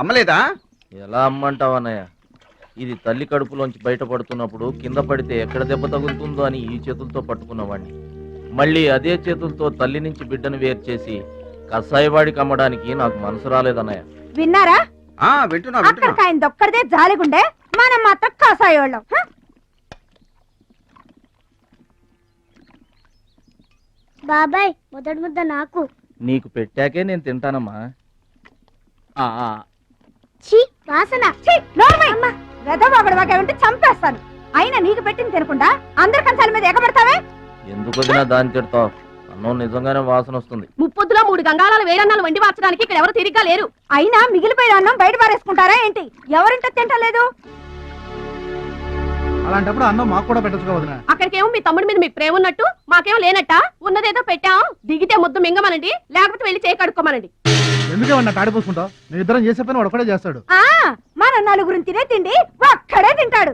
అమ్మలేదా? ఎలా అమ్మంటావన్నయ్య? ఇది తల్లి కడుపులోంచి బయటపడుతున్నప్పుడు కింద పడితే ఎక్కడ దెబ్బ తగులుతుందో అని ఈ చేతులతో పట్టుకున్నవాడిని. మళ్ళీ అదే చేతులతో తల్లి నుంచి బిడ్డను వేరు చేసి కసాయివాడికి అమ్మడానికి నాకు మనసు రాలేదన్నయ్య. విన్నారా? వింటున్నా. అక్కడికి ఆయన దొక్కడిదే జాలిగుండే, మనం మాత్రం కసాయోళ్ళం. బాబాయ్ మొదటి ముద్ద నాకు. నీకు పెట్టాకే నేను తింటానమ్మా. వాసన వెదవాగడవాగే చంపేస్తాను. అయినా నీకు పెట్టింది తినకుండా అందరి కంచాల మీద ఎగబడతావే? ఎందుకు వదినా దాన్ని తిడతావు? అన్నం నిజంగానే వాసన వస్తుంది. ముప్పొద్దులో 3 గంగాళాల వేడన్నాలు వండి మార్చడానికి ఇక్కడ ఎవరు తిరిగ్గా లేరు. అయినా మిగిలిపోయిన అన్నం బయట పారేసుకుంటారా ఏంటి? ఎవరింట తింటలేదు? అలాంటప్పుడు అన్నం మాకు కూడా పెట్టచ్చు వదినా. అక్కడికేమో మీ తమ్ముడి మీద మీకు ప్రేమ ఉన్నట్టు, మాకేమో లేనట్ట. ఉన్నదేదో పెట్టాం, దిగితే ముద్దు మింగమనండి, లేకపోతే వెళ్ళి చేయి కడుక్కోమనండి. ఎందుకేమన్నా తాడిపోసుకుంటావు? నేను ఇద్దరం చేసే పని వాడు ఒకటే చేస్తాడు. మన నలుగురు తినే తిండి ఒక్కడే తింటాడు.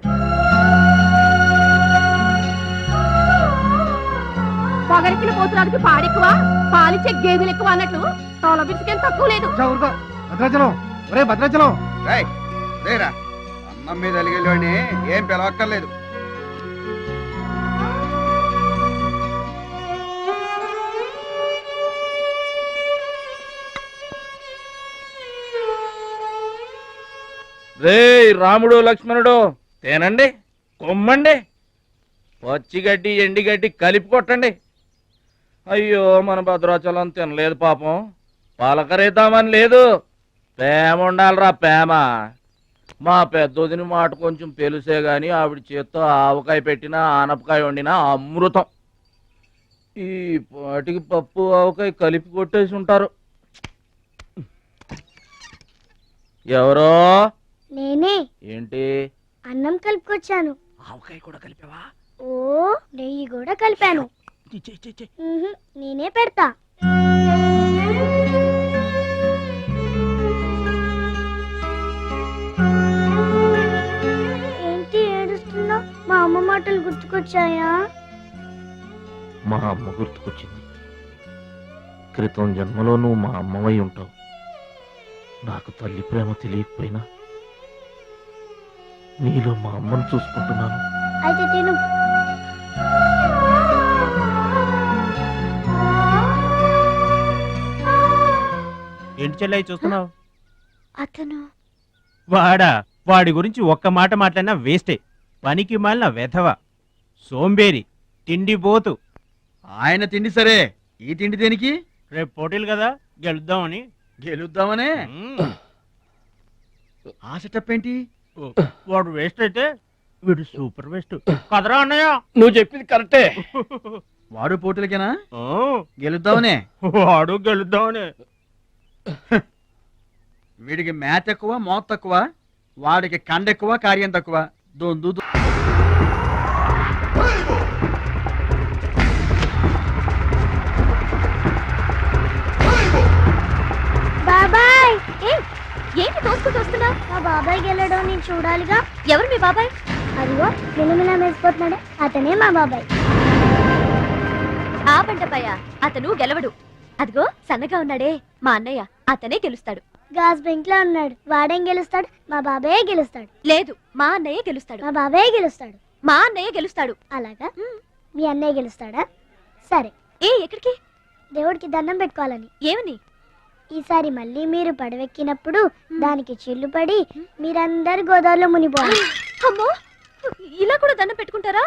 పొగరికిన పోతురానికి పాడెక్కువ, పాలిచ్చే గేదెలు ఎక్కువ అన్నట్టు తోల బిడ్డకేం తక్కువ లేదు. భద్రాచలం, ఒరే భద్రాచలం, అన్నం మీద అలిగేలోని ఏం పిలవక్కర్లేదు. రే రాముడు లక్ష్మణుడు, తేనండి, కొమ్మండి, పచ్చిగడ్డి ఎండిగడ్డి కలిపి కొట్టండి. అయ్యో మన భద్రాచలం తినలేదు పాపం, పలకరేద్దామని లేదు. ప్రేమ ఉండాలిరా ప్రేమ. మా పెద్దోదిని మాట కొంచెం పెలుసే గాని ఆవిడ చేత్తో ఆవకాయ పెట్టినా ఆనపకాయ వండినా అమృతం. ఈ పాటికి పప్పు ఆవకాయ కలిపి కొట్టేసి ఉంటారు. ఎవరో? నేనే. ఏంటి? అన్నం కలుపుకొచ్చాను. ఆవకాయ కూడా కలిపావా? ఓ, నెయ్యి కూడా కలిపాను. నేనే పెడతా. ఏంటి ఏడుస్తున్నావు? మా అమ్మ మాటలు గుర్తుకొచ్చాయా? మా అమ్మ గుర్తుకొచ్చింది. క్రితం జన్మలో నువ్వు మా అమ్మవై ఉంటావు. నాకు తల్లి ప్రేమ తెలియకపోయినా నీలో మా అమ్మను చూసుకుంటున్నాను. అయితే తిను. ఏంటి చెల్లయ్య చూస్తున్నావు? అతను వాడి గురించి ఒక్క మాట మాట్లాడినా వేస్టే. పనికి మాలిన వెధవ, సోంబేరి, తిండి పోతు. ఆయన తిండి సరే, ఈ తిండి దేనికి? రేపు పోటీలు కదా, గెలుద్దామని. గెలుద్దామనే? ఆ సెటప్ ఏంటి? వాడు వేస్ట్ అయితే వీడు సూపర్ వేస్ట్ కదరా అన్నయ్య. నువ్వు చెప్పింది కరెక్టే. వాడు పోటీలకేనా? గెలుద్దామనే? వాడు గెలుద్దామనే. వీడికి మ్యాథ్ ఎక్కువ, మోత్ తక్కువ. వాడికి కండ ఎక్కువ, కార్యం తక్కువ. బాబాయ్, ఏంటి తోసుకుంటూ వస్తున్నావు? మా బాబాయ్ గెలడం నేను చూడాలిగా. ఎవరు మీ బాబాయ్? అదిగో మిలమిలా మెరిసిపోతున్నాడే, అతనే మా బాబాయ్. ఆ పంటపయ్య, అతను గెలవడు. అదిగో సన్నగా ఉన్నాడే మా అన్నయ్య, అతనే గెలుస్తాడు. గాజ్ బెంక్ లో ఉన్నాడు, వాడేం గెలుస్తాడు? మా బాబాయ్ గెలుస్తాడు. లేదు, మా అన్నయ్య గెలుస్తాడు. మా బాబాయ్ గెలుస్తాడు. మా అన్నయ్య గెలుస్తాడు. అలాగా? మీ అన్నయ్య గెలుస్తాడా? సరే. ఎక్కడికి? దేవుడికి దండం పెట్టుకోవాలని. ఏమని? ఈసారి మళ్ళీ మీరు పడవెక్కినప్పుడు దానికి చిల్లు పడి మీరందరు గోదావరిలో మునిపోవాలి. అమ్మో, ఇలా కూడా దండం పెట్టుకుంటారా?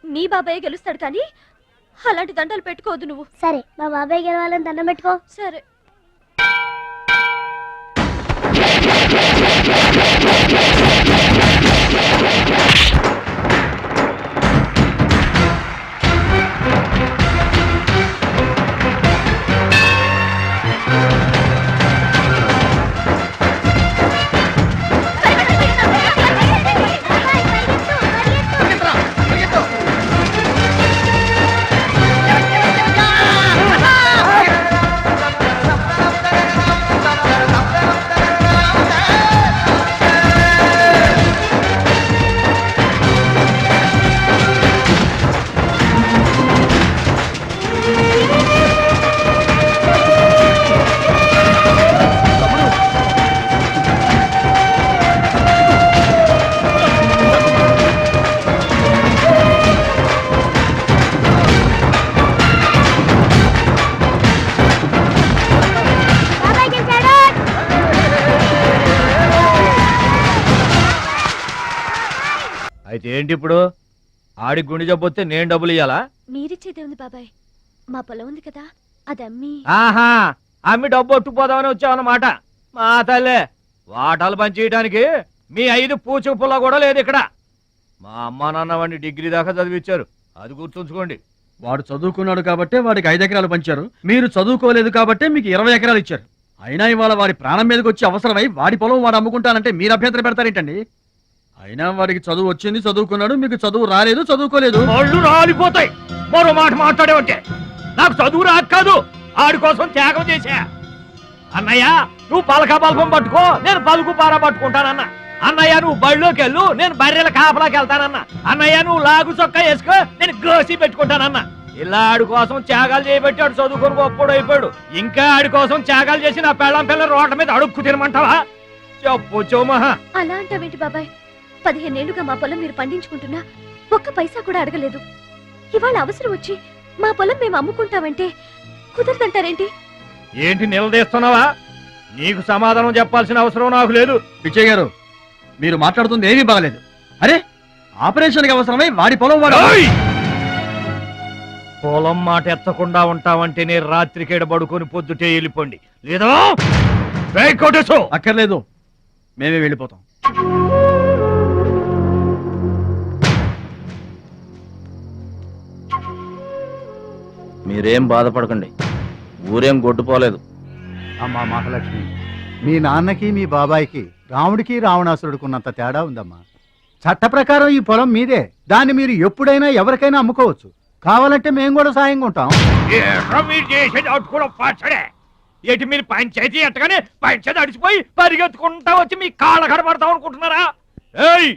నీ బాబాయ్ గెలుస్తాడు కానీ అలాంటి దండాలు పెట్టుకోవద్దు నువ్వు. సరే, మా బాబాయ్ గెలవాలని దండం పెట్టుకో. సరే. అయితే ఏంటి ఇప్పుడు ఆడి గుండె జబ్బు వస్తే నేను డబ్బులు ఇయ్యాలా? మీరిచ్చేదే ఉంది బాబాయ్. మా పొలం ఉంది కదా, అది అమ్మి. ఆహా, అమ్మి డబ్బు ఒట్టుకుపోదామని వచ్చావన్నమాట. మా తల్లే, వాటాలు పంచేయడానికి మీ 5 పూచు పుల్ల కూడా లేదు ఇక్కడ. మా అమ్మ నాన్న వాడిని డిగ్రీ దాకా చదివించారు, అది గుర్తుంచుకోండి. వాడు చదువుకున్నాడు కాబట్టే వాడికి 5 ఎకరాలు పంచారు, మీరు చదువుకోలేదు కాబట్టే మీకు 20 ఎకరాలు ఇచ్చారు. అయినా ఇవాళ వాడి ప్రాణం మీదకి వచ్చి అవసరమై వాడి పొలం వాడు అమ్ముకుంటానంటే మీరు అభ్యంతరం పెడతారేంటండి? అయినా వాడికి చదువు వచ్చింది, చదువుకున్నాడు, మీకు చదువు రాలేదు, చదువుకోలేదు. వాళ్ళు రాలిపోతాయి మరో మాట మాట్లాడేవంటే. నాకు చదువు రాక కాదు, ఆడి కోసం త్యాగం చేశా. అన్నయ్య నువ్వు పలక బల్పం పట్టుకో, నేను పలుకు పార పట్టుకుంటానన్న. అన్నయ్య నువ్వు బళ్ళోకి వెళ్ళు, నేను బర్రెల కాపలాకి వెళ్తానన్న. అన్నయ్య నువ్వు లాగు చొక్కా వేసుకో, నేను గోసి పెట్టుకుంటానన్న. ఇలా ఆడి కోసం త్యాగాలు చేయబట్టి ఆడు చదువుకొని గొప్పడు అయిపోయాడు. ఇంకా ఆడి కోసం త్యాగాలు చేసి నా పెళ్ళం పిల్ల రోడ్ల మీద అడుక్కు తినమంటావా? చెప్పు చోమహా. అలా అంటావేంటి బాబాయ్? 15 ఏళ్లుగా మా పొలం మీరు పండించుకుంటున్నా ఒక్క పైసా కూడా అడగలేదు. ఇవాళ అవసరం వచ్చి మా పొలం మేము అమ్ముకుంటామంటే కుదరదంటారేంటి? ఏంటి నిలదీస్తున్నావా? నీకు సమాధానం చెప్పాల్సిన అవసరం నాకు లేదు. పిచ్చయ్య గారు, మీరు మాట్లాడుతుంది ఏమీ బాగలేదు. అరే, ఆపరేషన్కి అవసరమై వాడి పొలం వాడు. ఓయ్! పొలం మాట ఎత్తకుండా ఉంటావంటే నేను రాత్రికేడ పడుకొని పొద్దుటే వెళ్ళిపోండి, లేదా కొట్టేసు. అక్కర్లేదు, మేమే వెళ్ళిపోతాం. మీరేం బాధపడకండి, ఊరేం గొడ్డుపోలేదు. అమ్మా మహాలక్ష్మి, మీ నాన్నకి మీ బాబాయికి రాముడికి రావణాసురుడుకున్నంత తేడా ఉందమ్మా. చట్ట ప్రకారం ఈ పొలం మీదే, దాన్ని మీరు ఎప్పుడైనా ఎవరికైనా అమ్ముకోవచ్చు. కావాలంటే మేము కూడా సాయంగా ఉంటాం. మీరు చేసేది అట్టుకోవడం పచ్చడే. ఎటు మీరు పంచాయతీ ఎట్టగానే పంచాయతీ అడిచిపోయి పరిగెత్తుకుంటా వచ్చి మీ కాళ్ళ కడబడతాం అనుకుంటున్నారా? ఏయ్,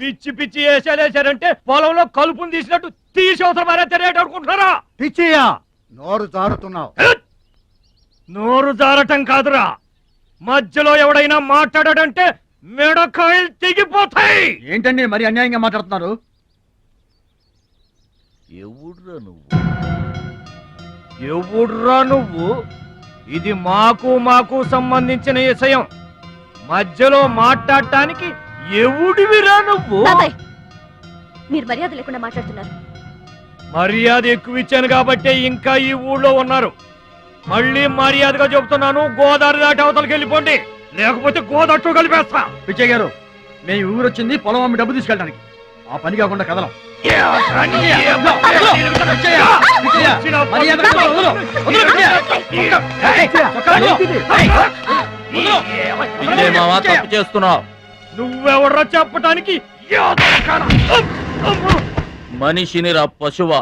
పిచ్చి పిచ్చి వేసారంటే పొలంలో కలుపుని తీసినట్టు తీసి అవసరం మరే తెలియట అనుకుంటున్నారా? పిచ్చియా, నోరు జారుతున్నావు. నోరు జారటం కాదురా, మధ్యలో ఎవడైనా మాట్లాడాడంటే మెడకాయలు తెగిపోతాయి. ఏంటండి మరి అన్యాయంగా మాట్లాడుతున్నారు? ఎవడ్రా నువ్వు? ఇది మాకు సంబంధించిన విషయం. మధ్యలో మాట్లాడటానికి ఎవడివిరా నువ్వు? బాబాయ్, మీరు మర్యాద లేకుండా మాట్లాడుతున్నారు. మర్యాద ఎక్కువ ఇచ్చాను కాబట్టే ఇంకా ఈ ఊళ్ళో ఉన్నారు. మళ్ళీ మర్యాదగా చెబుతున్నాను, గోదావరి దాటి అవతలకి వెళ్ళిపోండి, లేకపోతే గోదట్టు కలిపేస్తా. పిచ్చయ్య గారు, మేము ఊరు వచ్చింది పొలం అమ్మి డబ్బు తీసుకెళ్ళడానికి, ఆ పని కాకుండా కదలం. తప్పు చేస్తున్నావు. నువ్వెవడ్రా చెప్పటానికి? మనిషిని రా పశువా.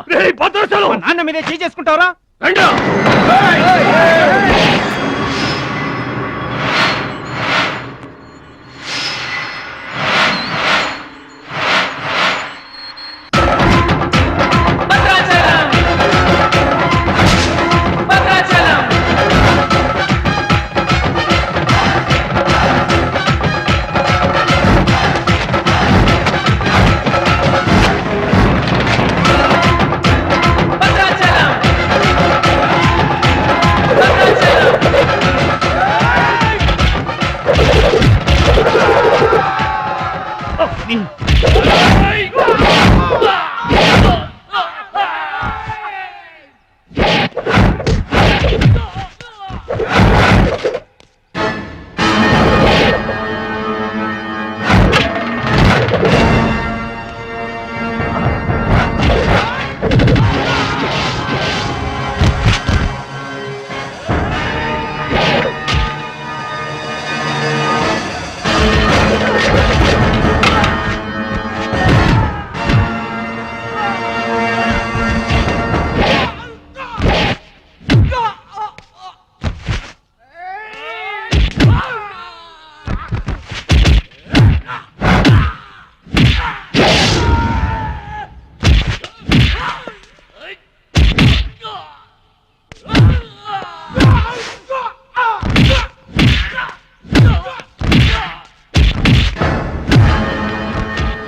నాన్న మీదే చేసుకుంటావరా?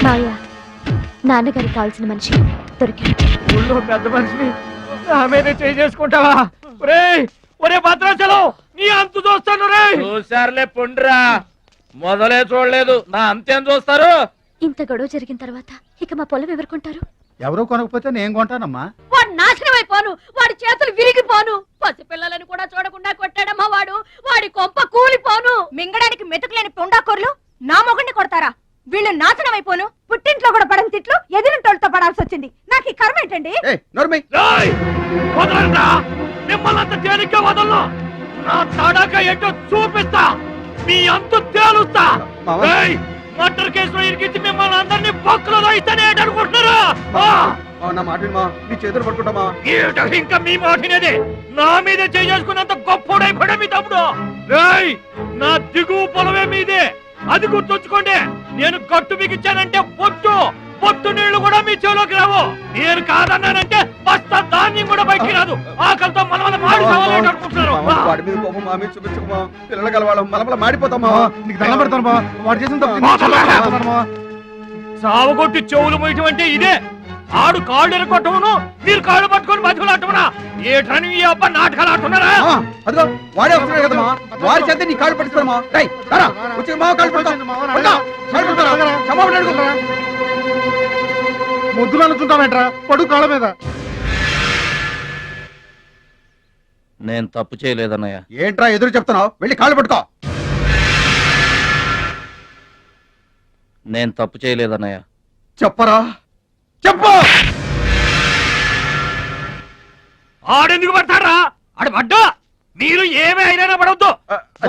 మాయా, నాన్నగారికి కావాల్సిన మనిషి దొరికాడు. ఊళ్ళో పెద్ద మనిషిని నా మీద చేసుకుంటావా? ఒరే భద్రాచలం, నీ అంతు చూస్తాను రే. చూసారులే పొండ్రా, మొదలే చూడలేదు, నా అంతేం చూస్తారు? ఇంత గొడవ జరిగిన తర్వాత ఇక మా పొలం ఎవరు కొంటారు? ఎవరో కొనకపోతే నేను కొంటానమ్మా. వాడు నాశనం అయిపోను, వాడి చేతులు విరిగిపోను, పసిపిల్లలను కూడా చూడకుండా కొట్టాడమ్మా వాడు, వాడి కొంప కూలిపోను. మింగడానికి మెతుకులేని పొండాకోర్లు నా మొగుడిని కొడతారా? వీళ్ళు నాశనం అయిపోను, పుట్టింట్లో కూడా పడని తిట్లు ఎదిరింటోళ్ళతో పడాల్సి వచ్చింది. నాకు ఈ కర్మ ఏంటండి? మిమ్మల్ని తేలిగ్గా వదలను. నా తడక ఏంటో చూపిస్తా, మీ అంతు తేలుస్తా. మర్డర్ కేసులో ఇరికించి మిమ్మల్ని అందరినీ బొక్కలో ఇస్తానే అనుకుంటున్నారా? నా మాట నీ చేతులు పట్టుకుంటామా? ఇంకా మీ మాటినేది నా మీద చేసుకున్నంత గొప్పడైపోయా మీ తమ్ముడు. నా దిగువ పొలమే మీదే, అది గుర్తుంచుకోండి. నేను గట్టు బిగించానంటే పొట్టు నీళ్లు కూడా మీ చెవులోకి రావు. నేను కాదన్నానంటే బస్తా ధాన్యం కూడా బయటికి రాదు. ఆకలితో మలమల మాడి పిల్లలు కలవాళ్ళం మలమల మాడిపోతామా? నీకు దండం పెడతాను బా. వాడు చేసిన తప్పు సావగొట్టి చెవులు మొయ్యటం అంటే ఇదే. ఆడు కాళ్ళు ఎరగొట్టవును, మీరు కాళ్ళు పట్టుకొని బతుకులాటమునా? ఏటని ఈ అబ్బా నాటకాలు ఆడుతున్నారా? అదిగో వాడే వస్తున్నాడు కదమ్మా, వారి చేత నీ కాళ్ళు పట్టిస్తామా? ముద్దులు అనుకుంటామేంట్రా? పడు కాళ్ళ మీద. నేను తప్పు చేయలేదన్నయ్య. ఏంట్రా ఎదురు చెప్తున్నావు? వెళ్ళి కాళ్ళు పట్టుకో. నేను తప్పు చేయలేదన్నయ్య. చెప్పరా, చెప్పు. ఆడెందుకు పడతారా? ఆడు పడ్డా మీరు ఏమీ అయినా పడవద్దు.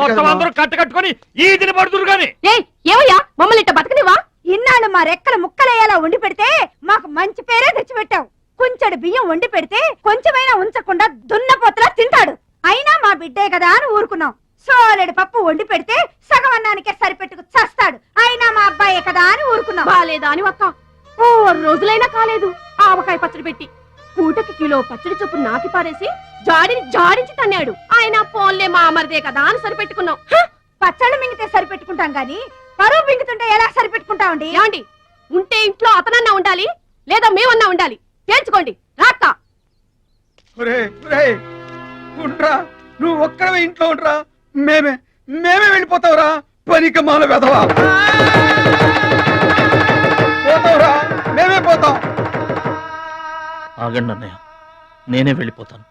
మొత్తం అందరూ కట్టుకొని ఈదిని పడుతురు గాని. ఏమయ్యా మమ్మల్ని ఇట్ట బతకనివా? ఇన్నాళ్ళు మా రెక్కలు ముక్కలయ్యేలా వండి పెడితే మాకు మంచి పేరే తెచ్చిపెట్టావు. కొంచెడు బియ్యం వండి పెడితే కొంచెమైనా ఉంచకుండా దున్నపోతలా తింటాడు. అయినా మా బిడ్డే కదా అని ఊరుకున్నాం. సోలెడు పప్పు వండి పెడితే సగం అన్నానికే సరిపెట్టుకు చస్తాడు. అయినా మా అబ్బాయే కదా అని ఊరుకున్నాం. బాలేదా అని ఒక్క ఓ రోజులైనా కాలేదు ఆవకాయ పచ్చడి పెట్టి పూటకి కిలో పచ్చడి చొప్పు నాకి పారేసి జాడించి తన్నాడు. ఆయన పోన్లే మా అమర్దే కదా అని సరిపెట్టుకున్నాం. పచ్చళ్ళు మింగితే సరిపెట్టుకుంటాం గాని పరువు మింగుతుంటే ఎలా సరిపెట్టుకుంటామండి? ఏమండి, ఉంటే ఇంట్లో అతనన్నా ఉండాలి, లేదా మేమన్నా ఉండాలి. తేల్చుకోండి. రాక్క నువ్వు ఒక్కడవే ఇంట్లో ఉండరా, మేమే వెళ్ళిపోతావురా. పనికి మాల వెధవా, పోతావురా, మేమే పోతాం. ఆగండి అన్నయ్య, నేనే వెళ్ళిపోతాను.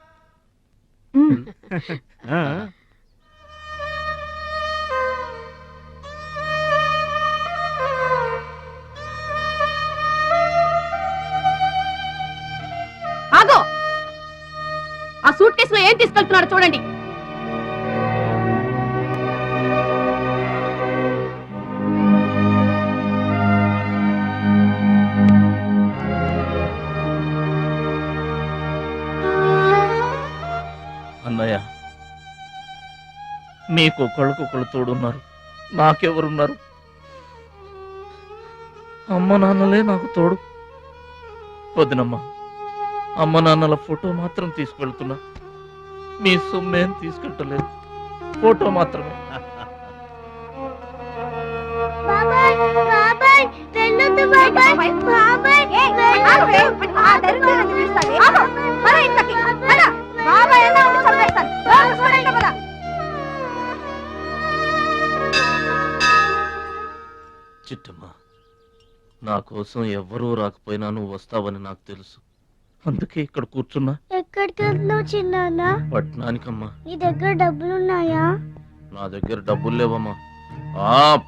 ఆగో, ఆ సూట్ కేసులో ఏం తీసుకెళ్తున్నారో చూడండి. అన్నయ్య, మీకు ఒకళ్ళకొకళ్ళు తోడున్నారు, నాకెవరున్నారు? అమ్మ నాన్నలే నాకు తోడు. వదినమ్మా, అమ్మ నాన్నల ఫోటో మాత్రం తీసుకెళ్తున్నా, మీ సొమ్మేం తీసుకెళ్ళలేదు, ఫోటో మాత్రమే. బాబాయ్ బాబాయ్ వెళ్ళొద్దు బాబాయ్ బాబాయ్ చిట్టమ్మ, నా కోసం ఎవ్వరూ రాకపోయినా నువ్వు వస్తావని నాకు తెలుసు. అందుకే ఇక్కడ కూర్చున్నా. ఎక్కడికి వెళ్తున్నావు చిన్నాన్న? పట్నానికమ్మా. నీ దగ్గర డబ్బులున్నాయా? నా దగ్గర డబ్బులు లేవమ్మా.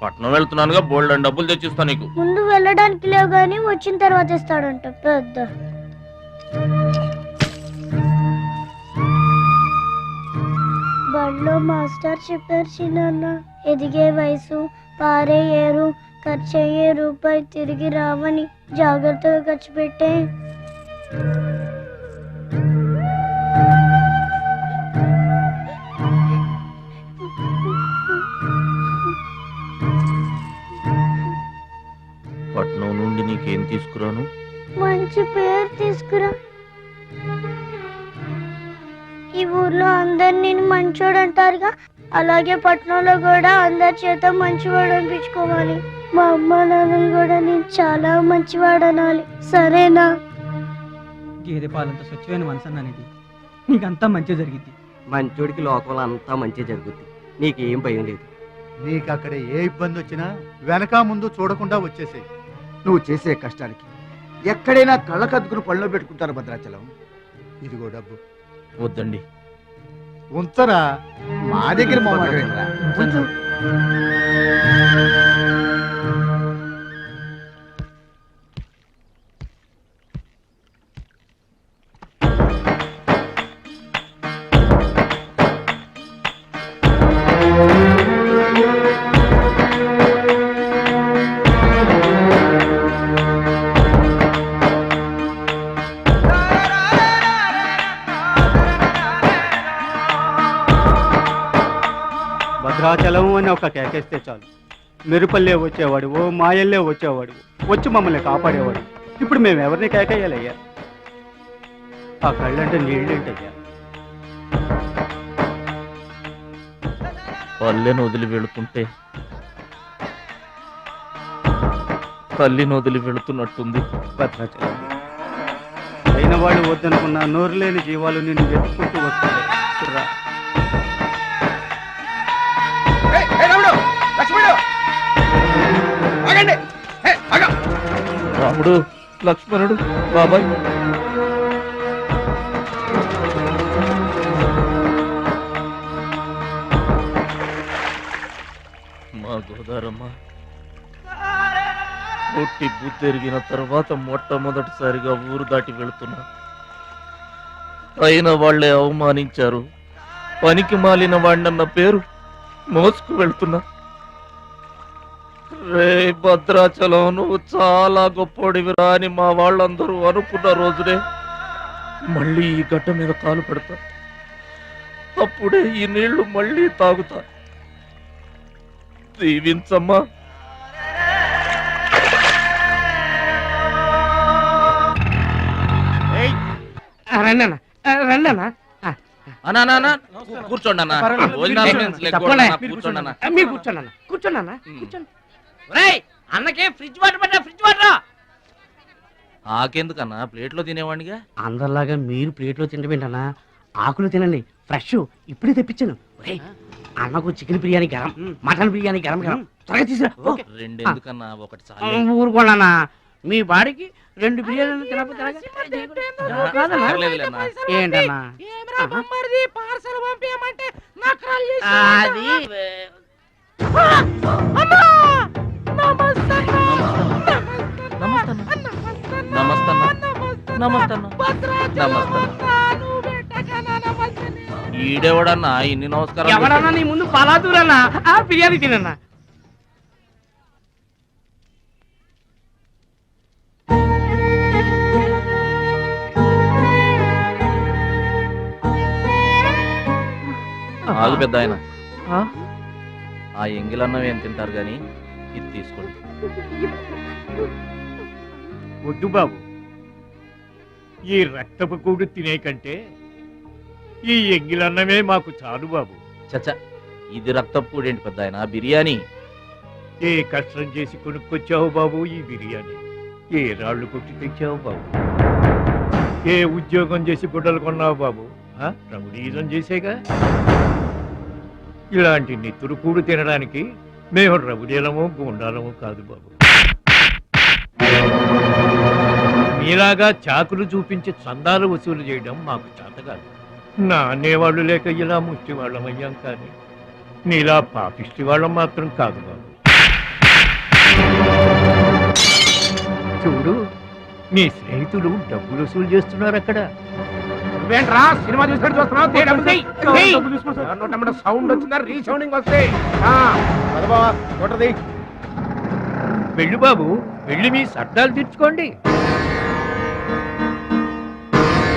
పట్నం వెళ్తున్నానుగా, బోల్డ్ అని డబ్బులు తెచ్చిస్తా నీకు. ముందు వెళ్ళడానికి లేవు గానీ వచ్చిన తర్వాత ఇస్తాడంట పెద్ద. బడిలో మాస్టర్ చెప్పారు చిన్నాన్న, ఎదిగే వయసు, పారే ఏరు, ఖర్చయ్యే రూపాయి తిరిగి రావని. జాగ్రత్తగా ఖర్చు పెట్టే. పట్నం నుండి నీకేం తీసుకురాను? మంచి పేరు తీసుకురా. ఈ ఊర్లో అందరు నేను మంచోడు అంటారుగా, అలాగే పట్నంలో కూడా అందరి చేత మంచివాడు అనిపించుకోవాలి. మా అమ్మ నాన్నలు కూడా నేను చాలా మంచివాడు అనాలి. సరేనా? గేదె పాలంత స్వచ్ఛమైన మనసు అనేది నీకంతా మంచి జరిగింది. మంచోడికి లోకంలో అంతా మంచి జరుగుద్ది, నీకేం భయం లేదు. నీకు అక్కడ ఏ ఇబ్బంది వచ్చినా వెనక ముందు చూడకుండా వచ్చేసేయ్. నువ్వు చేసే కష్టానికి ఎక్కడైనా కళ్ళకద్దుకుని పనిలో పెట్టుకుంటారు భద్రాచలం. ఇదిగో డబ్బు. వద్దండి. ఉంచరా, మా దగ్గర మొహమాటమేంట్రా? ఉంచు. భద్రాచలం అని ఒక కేకేస్తే చాలు, మెరుపల్లే వచ్చేవాడు, ఓ మాయల్లే వచ్చేవాడు, వచ్చి మమ్మల్ని కాపాడేవాడు. ఇప్పుడు మేము ఎవరిని కేకేయాలయ్యా? ఆ కళ్ళంటే నీళ్ళేంటయ్యా? పల్లెను వదిలి వెళుతుంటే తల్లిని వదిలి వెళుతున్నట్టుంది. భద్రాచలం అయిన వాళ్ళు వద్దనుకున్న నోరు లేని జీవాలు నిన్ను వెతుక్కుంటూ వస్తాయి. రా. రాముడు, లక్ష్మణుడు, బాబాయ్. మా గోదారమ్మ పుట్టి బుద్ధెరిగిన తర్వాత మొట్టమొదటిసారిగా ఊరు దాటి వెళుతున్నా. అయిన వాళ్లే అవమానించారు. పనికి మాలిన వాడినన్న పేరు మోసుకు వెళ్తున్నా. రే భద్రాచలం, నువ్వు చాలా గొప్పోడివిరా అని మా వాళ్ళందరూ అనుకున్న రోజునే మళ్ళీ ఈ గడ్డ మీద కాలు పెడతా. అప్పుడే ఈ నీళ్లు మళ్ళీ తాగుతా. దీవించమ్మా. కూర్చోండి అన్న. కూర్చోండి. అన్నకే ఫ్రిడ్జ్ వాటర్ పడ్డా, ఫ్రిడ్జ్ వాటర్. ఆకెందుకన్నా, ప్లేట్లో తినేవాడిగా. అందరిలాగా మీరు ప్లేట్లో తినబెంటన్నా, ఆకులు తినండి, ఫ్రెష్ ఇప్పుడే తెప్పించాను. అన్నకు చికెన్ బిర్యానీ గరం, మటన్ బిర్యానీ గరం గరం, త్వరగా తీసుకురా. రెండు ఎందుకన్నా, ఒకటి చాలు. ఊరుకోండి, మీ బాడీకి 2 బిర్యానీలు తినకపోతే ఏంటన్నా అది ఈడెవడన్నా ఇన్ని నమస్కారం? ఎవడన్నా నీ ముందు పలాదూరన్నా, ఆ బిర్యానీ తినన్నా. ఆగు పెద్ద ఆయన, ఆ ఎంగిలన్నం ఏం తింటారు గాని ఇది తీసుకోండి. వద్దు బాబు, ఈ రక్తపు కూడు తినే కంటే ఈ ఎంగిలన్నమే మాకు చాలు బాబు. చచ్చా, ఇది రక్తపు కూడేంటి పెద్ద ఆయన, బిర్యానీ. ఏ కష్టం చేసి కొనుక్కొచ్చావు బాబు ఈ బిర్యానీ? ఏ రాళ్ళు కొట్టి తెచ్చావు బాబు? ఏ ఉద్యోగం చేసి గుడ్డలు కొన్నావు బాబు? రౌడీజం చేసేగా. ఇలాంటి నెత్తురు కూడు తినడానికి మేము రౌడీలము గుండాలము కాదు బాబు. మీలాగా చాకులు చూపించి చందాలు వసూలు చేయడం మాకు చేత కాదు. నా అనేవాళ్ళు లేక ఇలా ముష్టి వాళ్ళం అయ్యాం, కానీ నీలా పాపిష్టి వాళ్ళం మాత్రం కాదు బాబు. చూడు, నీ స్నేహితులు డబ్బులు వసూలు చేస్తున్నారు అక్కడ. సినిమా చూస్తున్నావు, సౌండ్ వచ్చిందా, రీసౌండింగ్ వస్తే వెళ్ళు బాబు, వెళ్ళి మీ సర్దాలు తీర్చుకోండి.